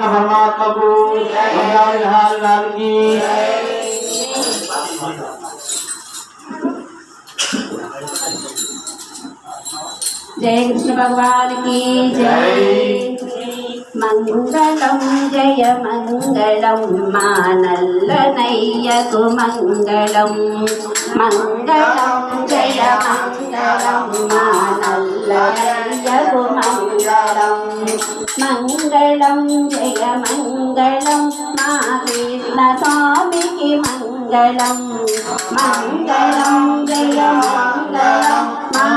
परमात्मा को लाल की जय कृष्ण भगवान की जय। मंगलम जय मंगलम मानल्लनय्यकु मंगलम मंगलम जय मंगलम मानल्लनय्यकु मंगलम मंगलम जय मंगलम मा कृष्ण स्वामी की मंगलम मंगलम जय मंगलम मा